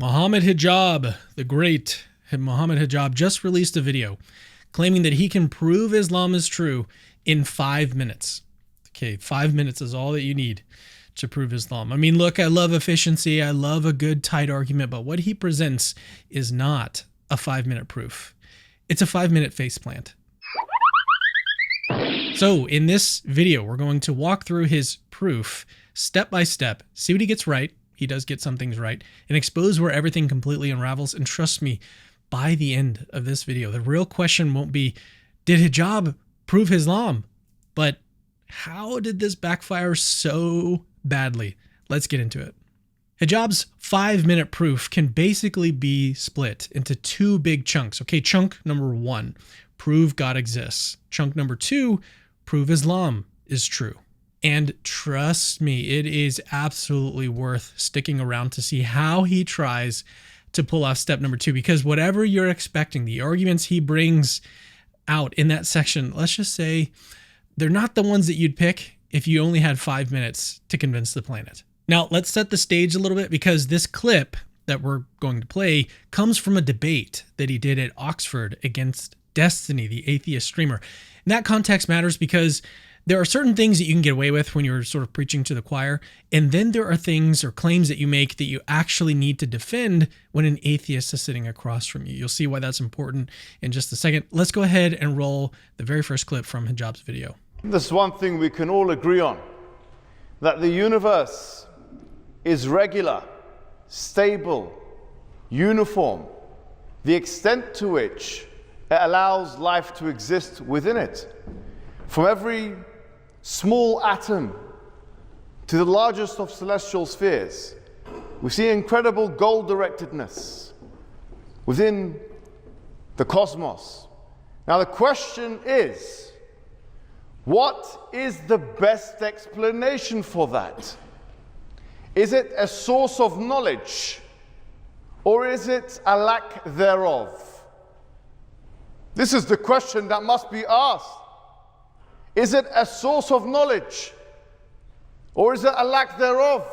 Mohammed Hijab, the great Mohammed Hijab, just released a video claiming that he can prove Islam is true in 5 minutes. Okay, 5 minutes is all that you need to prove Islam. I mean, look, I love efficiency. I love a good, tight argument, but what he presents is not a 5-minute proof. It's a 5-minute faceplant. So in this video, we're going to walk through his proof step by step, see what he gets right. He does get some things right, and expose where everything completely unravels. And trust me, by the end of this video, the real question won't be, did hijab prove Islam? But how did this backfire so badly? Let's get into it. Hijab's 5-minute proof can basically be split into two big chunks. Okay, chunk number 1, prove God exists. Chunk number 2, prove Islam is true. And trust me, it is absolutely worth sticking around to see how he tries to pull off step number 2, because whatever you're expecting, the arguments he brings out in that section, let's just say they're not the ones that you'd pick if you only had 5 minutes to convince the planet. Now, let's set the stage a little bit, because this clip that we're going to play comes from a debate that he did at Oxford against Destiny, the atheist streamer. And that context matters because there are certain things that you can get away with when you're sort of preaching to the choir, and then there are things or claims that you make that you actually need to defend when an atheist is sitting across from you. You'll see why that's important in just a second. Let's go ahead and roll the very first clip from Hijab's video. There's one thing we can all agree on, that the universe is regular, stable, uniform, the extent to which it allows life to exist within it. From every small atom to the largest of celestial spheres, we see incredible goal-directedness within the cosmos. Now the question is, what is the best explanation for that? Is it a source of knowledge, or is it a lack thereof? This is the question that must be asked. Is it a source of knowledge, or is it a lack thereof?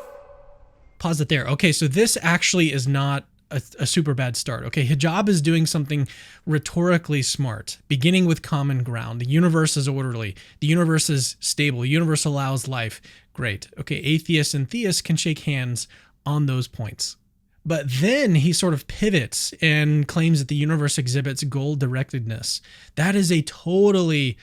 Pause it there. Okay, so this actually is not a super bad start. Okay, Hijab is doing something rhetorically smart, beginning with common ground. The universe is orderly. The universe is stable. The universe allows life. Great. Okay, atheists and theists can shake hands on those points. But then he sort of pivots and claims that the universe exhibits goal-directedness. That is a totally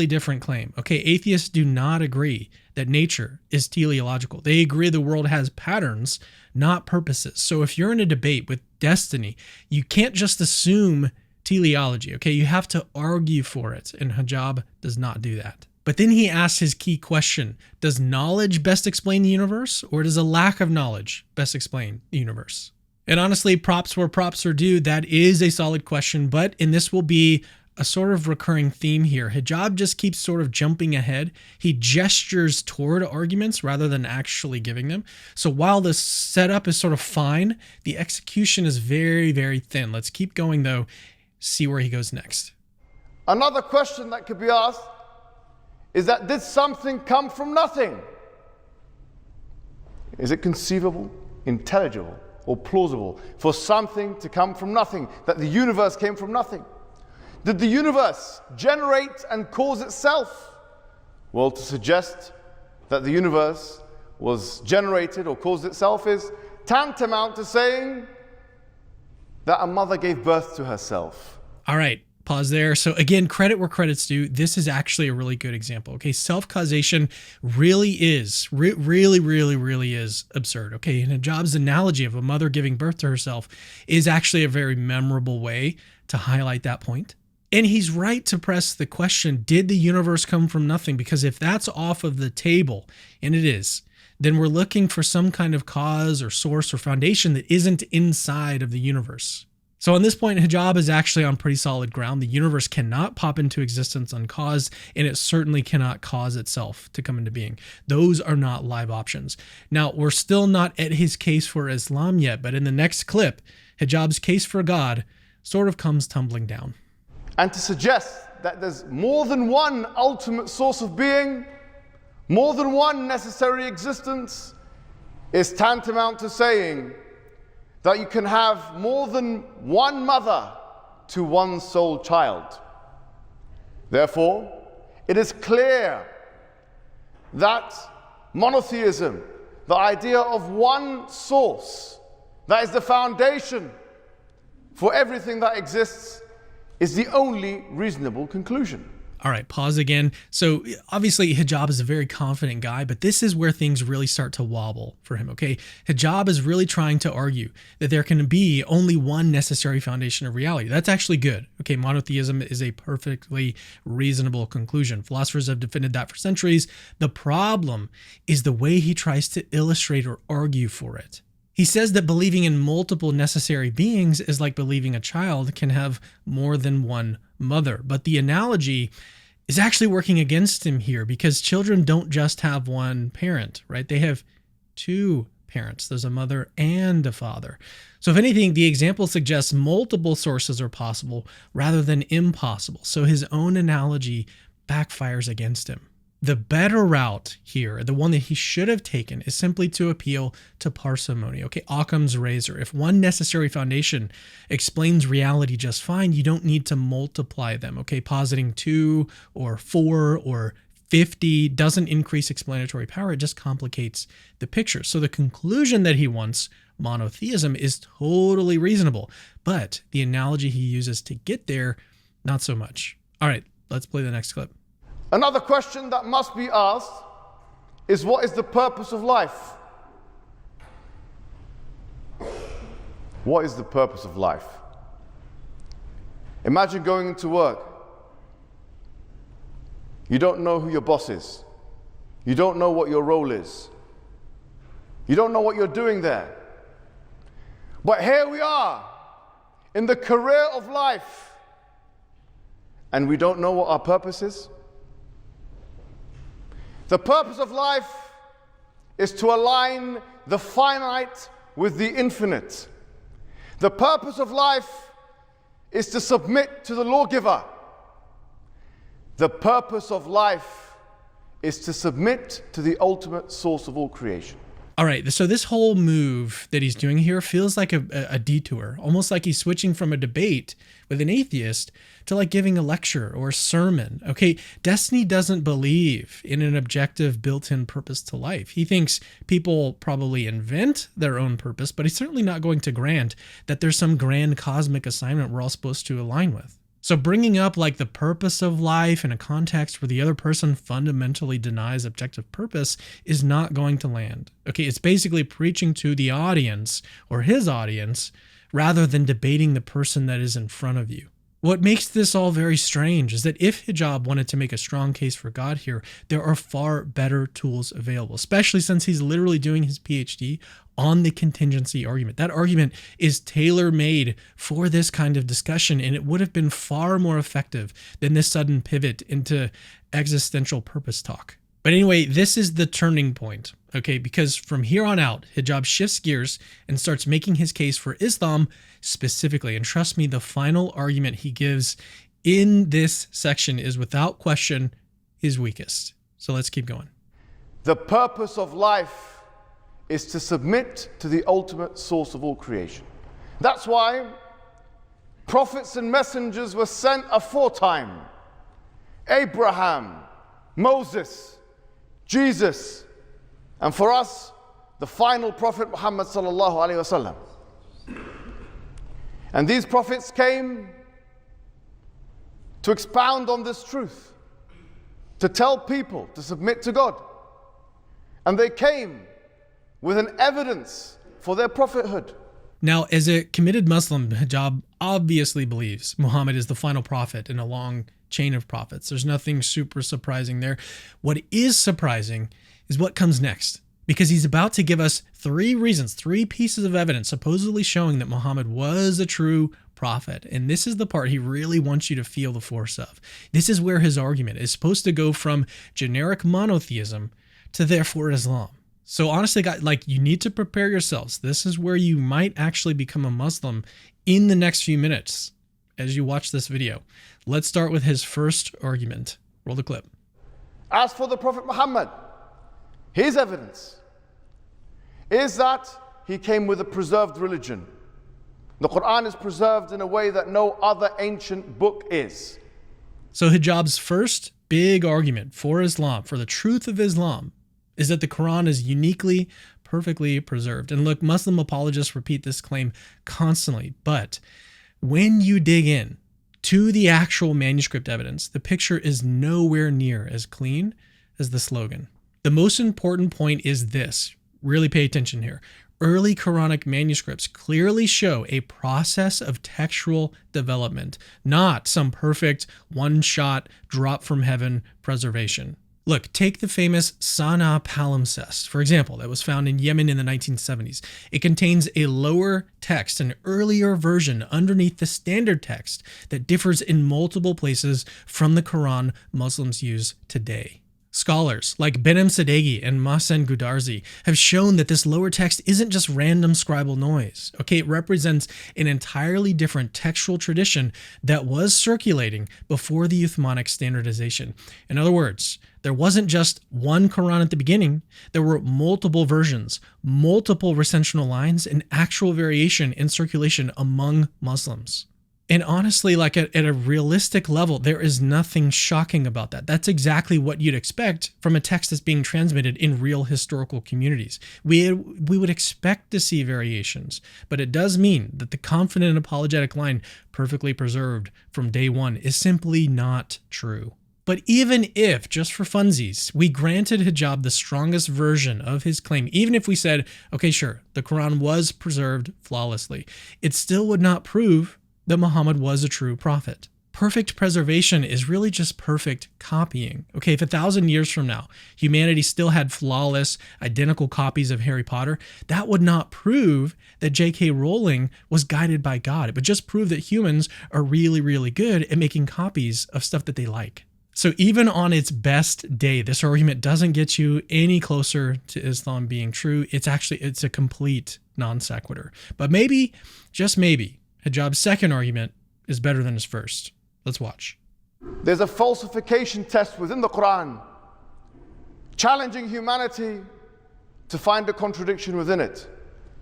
different claim. Okay, atheists do not agree that nature is teleological. They agree the world has patterns, not purposes. So if you're in a debate with Destiny, you can't just assume teleology. Okay, you have to argue for it, and Hijab does not do that. But then he asks his key question, does knowledge best explain the universe, or does a lack of knowledge best explain the universe? And honestly, props where props are due, that is a solid question, but, and this will be a sort of recurring theme here, Hijab just keeps sort of jumping ahead. He gestures toward arguments rather than actually giving them. So while the setup is sort of fine, the execution is very thin. Let's keep going though, see where he goes next. Another question that could be asked is that, did something come from nothing? Is it conceivable, intelligible, or plausible for something to come from nothing, that the universe came from nothing? Did the universe generate and cause itself? Well, to suggest that the universe was generated or caused itself is tantamount to saying that a mother gave birth to herself. All right. Pause there. So again, credit where credit's due. This is actually a really good example. Okay, self-causation really is absurd. Okay, and Hijab's analogy of a mother giving birth to herself is actually a very memorable way to highlight that point. And he's right to press the question, did the universe come from nothing? Because if that's off of the table, and it is, then we're looking for some kind of cause or source or foundation that isn't inside of the universe. So on this point, Hijab is actually on pretty solid ground. The universe cannot pop into existence uncaused, and it certainly cannot cause itself to come into being. Those are not live options. Now, we're still not at his case for Islam yet, but in the next clip, Hijab's case for God sort of comes tumbling down. And to suggest that there's more than one ultimate source of being, more than one necessary existence, is tantamount to saying that you can have more than one mother to one sole child. Therefore, it is clear that monotheism, the idea of one source, that is the foundation for everything that exists, is the only reasonable conclusion. All right, pause again. So obviously Hijab is a very confident guy, but this is where things really start to wobble for him, okay? Hijab is really trying to argue that there can be only one necessary foundation of reality. That's actually good. Okay, monotheism is a perfectly reasonable conclusion. Philosophers have defended that for centuries. The problem is the way he tries to illustrate or argue for it. He says that believing in multiple necessary beings is like believing a child can have more than one mother. But the analogy is actually working against him here because children don't just have one parent, right? They have two parents. There's a mother and a father. So if anything, the example suggests multiple sources are possible rather than impossible. So his own analogy backfires against him. The better route here, the one that he should have taken, is simply to appeal to parsimony. Okay, Occam's razor. If one necessary foundation explains reality just fine, you don't need to multiply them. Okay, positing 2 or 4 or 50 doesn't increase explanatory power. It just complicates the picture. So the conclusion that he wants, monotheism, is totally reasonable. But the analogy he uses to get there, not so much. All right, let's play the next clip. Another question that must be asked is, what is the purpose of life? What is the purpose of life? Imagine going into work. You don't know who your boss is. You don't know what your role is. You don't know what you're doing there. But here we are in the career of life, and we don't know what our purpose is. The purpose of life is to align the finite with the infinite. The purpose of life is to submit to the lawgiver. The purpose of life is to submit to the ultimate source of all creation. All right, so this whole move that he's doing here feels like a detour, almost like he's switching from a debate with an atheist to like giving a lecture or a sermon. Okay, Destiny doesn't believe in an objective built-in purpose to life. He thinks people probably invent their own purpose, but he's certainly not going to grant that there's some grand cosmic assignment we're all supposed to align with. So bringing up like the purpose of life in a context where the other person fundamentally denies objective purpose is not going to land. Okay, it's basically preaching to the audience or his audience rather than debating the person that is in front of you. What makes this all very strange is that if Hijab wanted to make a strong case for God here, there are far better tools available, especially since he's literally doing his PhD on the contingency argument. That argument is tailor-made for this kind of discussion, and it would have been far more effective than this sudden pivot into existential purpose talk. But anyway, this is the turning point, okay? Because from here on out, Hijab shifts gears and starts making his case for Islam specifically. And trust me, the final argument he gives in this section is without question his weakest. So let's keep going. The purpose of life is to submit to the ultimate source of all creation. That's why prophets and messengers were sent aforetime. Abraham, Moses, Jesus, and for us, the final prophet Muhammad sallallahu alaihi wasallam. And these prophets came to expound on this truth, to tell people to submit to God. And they came with an evidence for their prophethood. Now, as a committed Muslim, Hijab obviously believes Muhammad is the final prophet in a long chain of prophets. There's nothing super surprising there. What is surprising is what comes next, because he's about to give us 3 reasons, 3 pieces of evidence supposedly showing that Muhammad was a true prophet. And this is the part he really wants you to feel the force of. This is where his argument is supposed to go from generic monotheism to therefore Islam. So honestly, guys, like, you need to prepare yourselves. This is where you might actually become a Muslim in the next few minutes as you watch this video. Let's start with his first argument. Roll the clip. As for the Prophet Muhammad, his evidence is that he came with a preserved religion. The Quran is preserved in a way that no other ancient book is. So hijab's first big argument for Islam, for the truth of Islam, is that the Quran is uniquely, perfectly preserved. And look, Muslim apologists repeat this claim constantly, but when you dig in to the actual manuscript evidence, the picture is nowhere near as clean as the slogan. The most important point is this. Really pay attention here. Early Quranic manuscripts clearly show a process of textual development, not some perfect one-shot drop from heaven preservation. Look, take the famous Sana'a palimpsest, for example, that was found in Yemen in the 1970s. It contains a lower text, an earlier version underneath the standard text that differs in multiple places from the Quran Muslims use today. Scholars like Benem Sadeghi and Mohsen Gudarzi have shown that this lower text isn't just random scribal noise. Okay, it represents an entirely different textual tradition that was circulating before the Uthmanic standardization. In other words, there wasn't just one Quran at the beginning. There were multiple versions, multiple recensional lines, and actual variation in circulation among Muslims. And honestly, like at a realistic level, there is nothing shocking about that. That's exactly what you'd expect from a text that's being transmitted in real historical communities. We would expect to see variations, but it does mean that the confident apologetic line, perfectly preserved from day one, is simply not true. But even if, just for funsies, we granted Hijab the strongest version of his claim, even if we said, okay, sure, the Quran was preserved flawlessly, it still would not prove that Muhammad was a true prophet. Perfect preservation is really just perfect copying. Okay, if 1,000 years from now, humanity still had flawless, identical copies of Harry Potter, that would not prove that J.K. Rowling was guided by God. It would just prove that humans are really, really good at making copies of stuff that they like. So even on its best day, this argument doesn't get you any closer to Islam being true. It's a complete non sequitur. But maybe, just maybe, Hijab's second argument is better than his first. Let's watch. There's a falsification test within the Quran, challenging humanity to find a contradiction within it,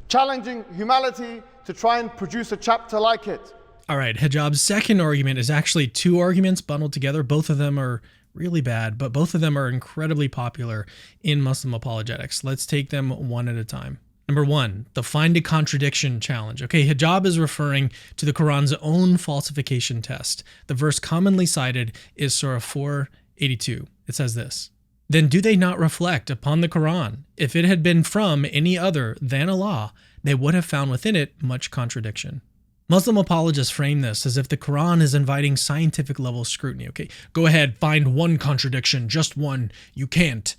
challenging humanity to try and produce a chapter like it. All right, Hijab's second argument is actually two arguments bundled together. Both of them are really bad, but both of them are incredibly popular in Muslim apologetics. Let's take them one at a time. Number one, the find a contradiction challenge. Okay, Hijab is referring to the Quran's own falsification test. The verse commonly cited is Surah 4:82. It says this: "Then do they not reflect upon the Quran? If it had been from any other than Allah, they would have found within it much contradiction." Muslim apologists frame this as if the Quran is inviting scientific level scrutiny. Okay, go ahead, find one contradiction, just one. You can't.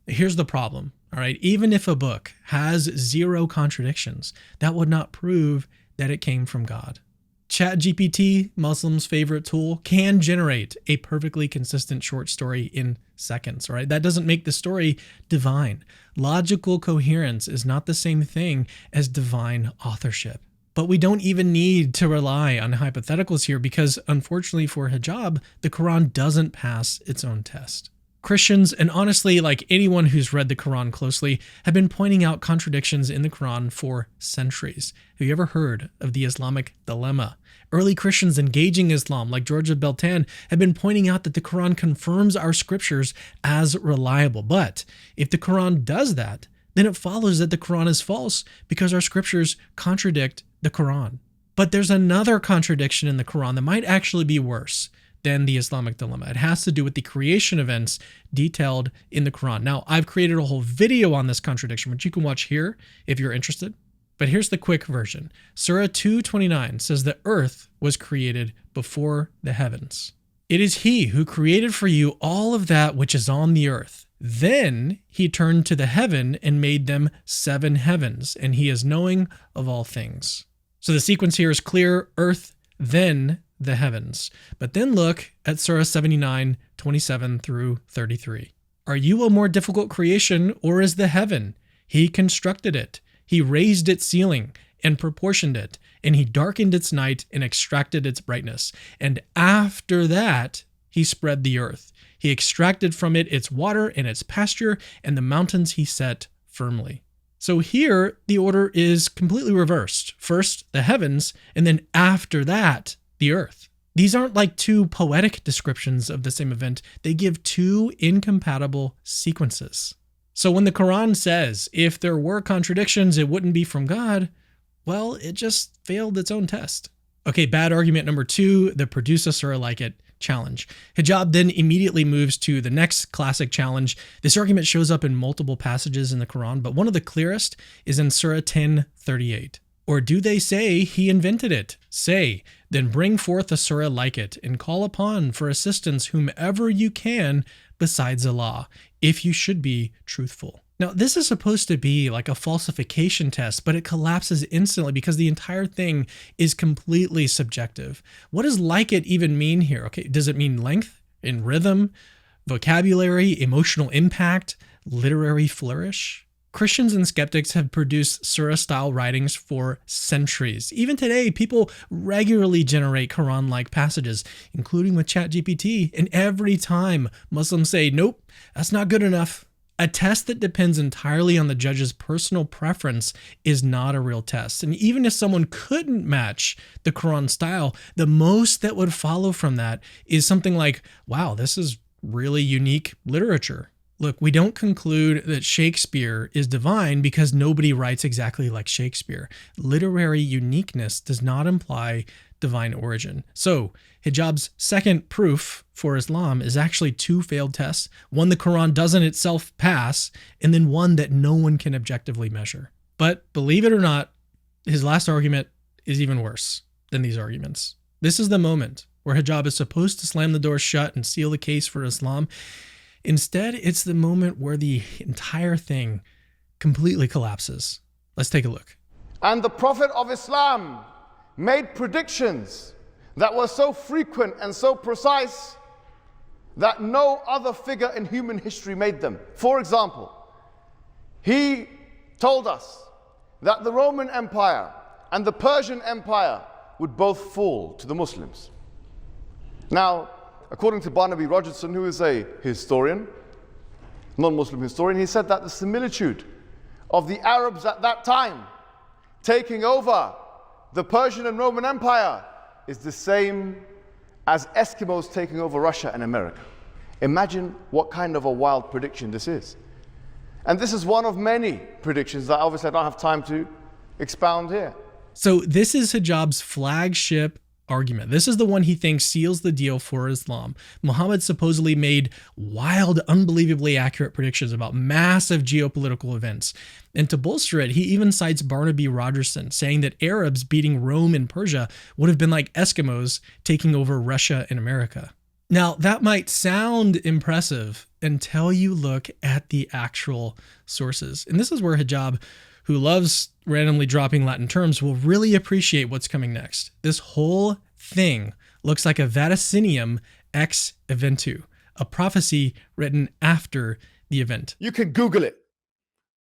Here's the problem. All right, even if a book has 0 contradictions, that would not prove that it came from God. ChatGPT, Muslims' favorite tool, can generate a perfectly consistent short story in seconds, all right? That doesn't make the story divine. Logical coherence is not the same thing as divine authorship. But we don't even need to rely on hypotheticals here because, unfortunately for Hijab, the Quran doesn't pass its own test. Christians, and honestly, like anyone who's read the Quran closely, have been pointing out contradictions in the Quran for centuries. Have you ever heard of the Islamic dilemma? Early Christians engaging Islam, like George of Beltane, have been pointing out that the Quran confirms our scriptures as reliable. But if the Quran does that, then it follows that the Quran is false because our scriptures contradict the Quran. But there's another contradiction in the Quran that might actually be worse than the Islamic dilemma. It has to do with the creation events detailed in the Quran. Now, I've created a whole video on this contradiction, which you can watch here if you're interested. But here's the quick version. Surah 2:29 says the earth was created before the heavens. It is he who created for you all of that which is on the earth. Then he turned to the heaven and made them 7 heavens, and he is knowing of all things. So the sequence here is clear: earth, then the heavens. But then look at Surah 79:27 through 33. Are you a more difficult creation, or is the heaven? He constructed it. He raised its ceiling and proportioned it, and he darkened its night and extracted its brightness. And after that, he spread the earth. He extracted from it its water and its pasture, and the mountains he set firmly. So here, the order is completely reversed. First, the heavens, and then after that, the earth. These aren't like two poetic descriptions of the same event. They give two incompatible sequences. So when the Quran says, if there were contradictions, it wouldn't be from God, well, it just failed its own test. Okay, bad argument number 2, the produce a surah like it challenge. Hijab then immediately moves to the next classic challenge. This argument shows up in multiple passages in the Quran, but one of the clearest is in Surah 10:38. Or do they say he invented it? Say, then bring forth a surah like it, and call upon for assistance whomever you can besides Allah, if you should be truthful. Now, this is supposed to be like a falsification test, but it collapses instantly because the entire thing is completely subjective. What does like it even mean here? Okay, does it mean length, in rhythm, vocabulary, emotional impact, literary flourish? Christians and skeptics have produced surah-style writings for centuries. Even today, people regularly generate Quran-like passages, including with ChatGPT, and every time Muslims say, nope, that's not good enough. A test that depends entirely on the judge's personal preference is not a real test. And even if someone couldn't match the Quran style, the most that would follow from that is something like, wow, this is really unique literature. Look, we don't conclude that Shakespeare is divine because nobody writes exactly like Shakespeare. Literary uniqueness does not imply divine origin. So, hijab's second proof for Islam is actually two failed tests, one the Quran doesn't itself pass, and then one that no one can objectively measure. But believe it or not, his last argument is even worse than these arguments. This is the moment where hijab is supposed to slam the door shut and seal the case for Islam. Instead, it's the moment where the entire thing completely collapses. Let's take a look. And the Prophet of Islam made predictions that were so frequent and so precise that no other figure in human history made them. For example, he told us that the Roman Empire and the Persian Empire would both fall to the Muslims. Now, according to Barnaby Rogerson, who is a historian, non-Muslim historian, he said that the similitude of the Arabs at that time taking over the Persian and Roman Empire is the same as Eskimos taking over Russia and America. Imagine what kind of a wild prediction this is. And this is one of many predictions that obviously I don't have time to expound here. So this is hijab's flagship argument. This is the one he thinks seals the deal for Islam. Muhammad supposedly made wild, unbelievably accurate predictions about massive geopolitical events. And to bolster it, he even cites Barnaby Rogerson, saying that Arabs beating Rome and Persia would have been like Eskimos taking over Russia and America. Now, that might sound impressive until you look at the actual sources. And this is where hijab, who loves randomly dropping Latin terms, will really appreciate what's coming next. This whole thing looks like a vaticinium ex eventu, a prophecy written after the event. You can Google it,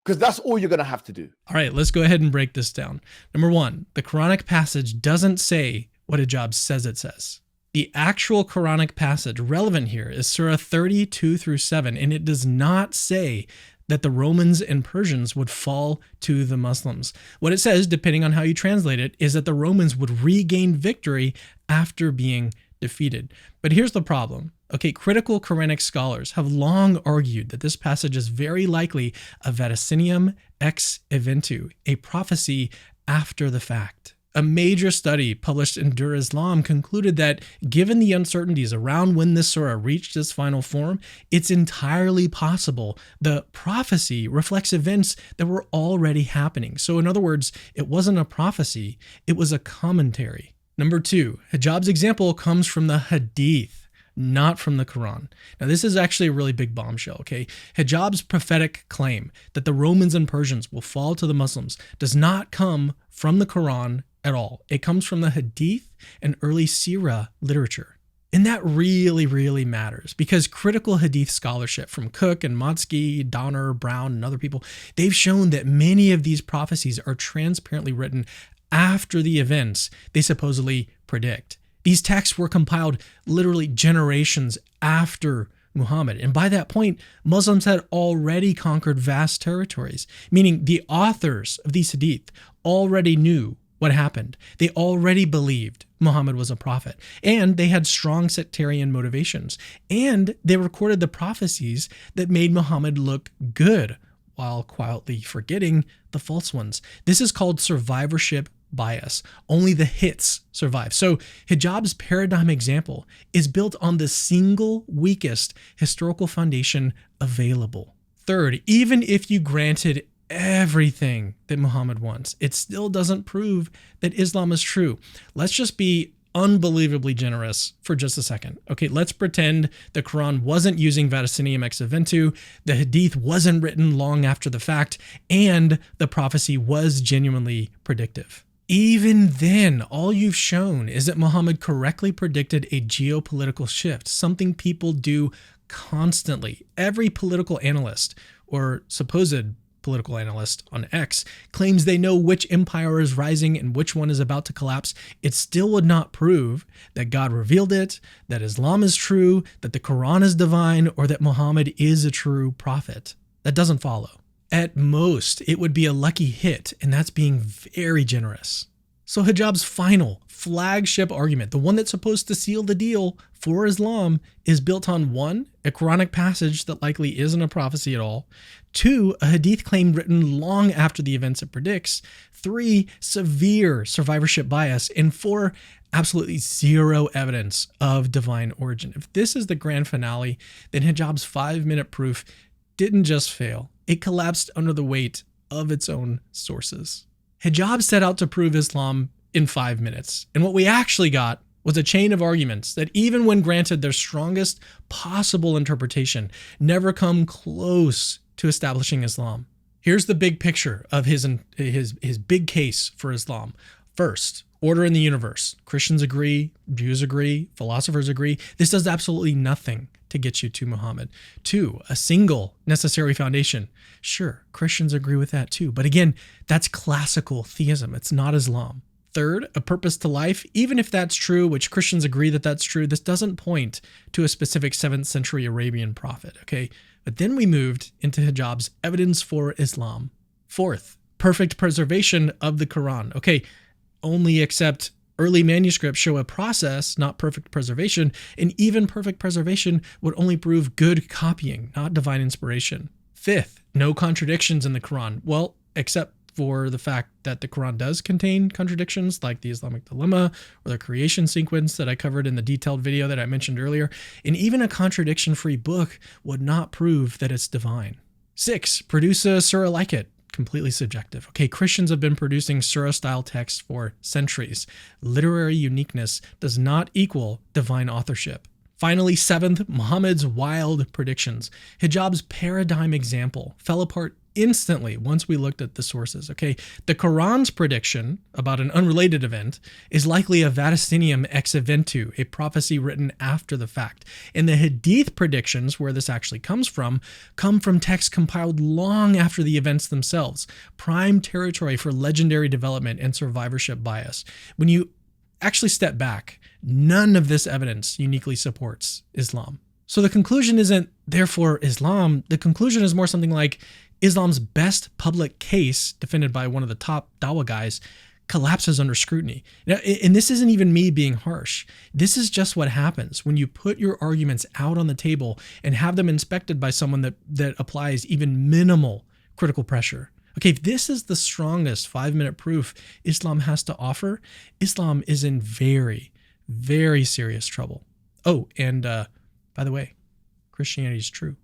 because that's all you're going to have to do. All right, let's go ahead and break this down. Number 1, the Quranic passage doesn't say what hijab says it says. The actual Quranic passage relevant here is Surah 32-7, and it does not say that the Romans and Persians would fall to the Muslims. What it says, depending on how you translate it, is that the Romans would regain victory after being defeated. But here's the problem. Okay, critical Quranic scholars have long argued that this passage is very likely a vaticinium ex eventu, a prophecy after the fact. A major study published in Dur Islam concluded that given the uncertainties around when this surah reached its final form, it's entirely possible the prophecy reflects events that were already happening. So in other words, it wasn't a prophecy, it was a commentary. Number 2, hijab's example comes from the Hadith, not from the Quran. Now, this is actually a really big bombshell, okay? Hijab's prophetic claim that the Romans and Persians will fall to the Muslims does not come from the Quran at all. It comes from the Hadith and early Sirah literature. And that really, really matters because critical Hadith scholarship from Cook and Motsky, Donner, Brown, and other people, they've shown that many of these prophecies are transparently written after the events they supposedly predict. These texts were compiled literally generations after Muhammad. And by that point, Muslims had already conquered vast territories, meaning the authors of these hadith already knew what happened. They already believed Muhammad was a prophet, and they had strong sectarian motivations, and they recorded the prophecies that made Muhammad look good while quietly forgetting the false ones. This is called survivorship bias. Only the hits survive. So Hijab's paradigm example is built on the single weakest historical foundation available. Third, even if you granted everything that Muhammad wants, it still doesn't prove that Islam is true. Let's just be unbelievably generous for just a second. Okay, let's pretend the Quran wasn't using vaticinium ex eventu, the Hadith wasn't written long after the fact, and the prophecy was genuinely predictive. Even then, all you've shown is that Muhammad correctly predicted a geopolitical shift, something people do constantly. Every political analyst or supposed political analyst on X claims they know which empire is rising and which one is about to collapse. It still would not prove that God revealed it, that Islam is true, that the Quran is divine, or that Muhammad is a true prophet. That doesn't follow. At most, it would be a lucky hit, and that's being very generous. So Hijab's final flagship argument, the one that's supposed to seal the deal for Islam, is built on 1, a Quranic passage that likely isn't a prophecy at all, 2, a hadith claim written long after the events it predicts, 3, severe survivorship bias, and 4, absolutely zero evidence of divine origin. If this is the grand finale, then Hijab's 5-minute proof didn't just fail, it collapsed under the weight of its own sources. Hijab set out to prove Islam in 5 minutes, and what we actually got was a chain of arguments that, even when granted their strongest possible interpretation, never come close to establishing Islam. Here's the big picture of his big case for Islam. First, order in the universe. Christians agree, Jews agree, philosophers agree. This does absolutely nothing to get you to Muhammad. 2, a single necessary foundation. Sure, Christians agree with that too. But again, that's classical theism. It's not Islam. 3rd, a purpose to life. Even if that's true, which Christians agree that that's true, this doesn't point to a specific 7th century Arabian prophet, okay? But then we moved into Hijab's evidence for Islam. 4th, perfect preservation of the Quran. Okay, only except early manuscripts show a process, not perfect preservation, and even perfect preservation would only prove good copying, not divine inspiration. 5th, no contradictions in the Quran. Well, except for the fact that the Quran does contain contradictions like the Islamic dilemma or the creation sequence that I covered in the detailed video that I mentioned earlier. And even a contradiction-free book would not prove that it's divine. 6, produce a surah like it. Completely subjective. Okay, Christians have been producing surah-style texts for centuries. Literary uniqueness does not equal divine authorship. Finally, 7th, Muhammad's wild predictions. Hijab's paradigm example fell apart instantly once we looked at the sources. Okay, the Quran's prediction about an unrelated event is likely a vaticinium ex eventu, a prophecy written after the fact. And the Hadith predictions, where this actually comes from, come from texts compiled long after the events themselves. Prime territory for legendary development and survivorship bias. When you actually step back, none of this evidence uniquely supports Islam. So the conclusion isn't therefore Islam. The conclusion is more something like Islam's best public case, defended by one of the top dawah guys, collapses under scrutiny. Now, and this isn't even me being harsh. This is just what happens when you put your arguments out on the table and have them inspected by someone that applies even minimal critical pressure. Okay, if this is the strongest 5-minute proof Islam has to offer, Islam is in very, very serious trouble. Oh, and by the way, Christianity is true.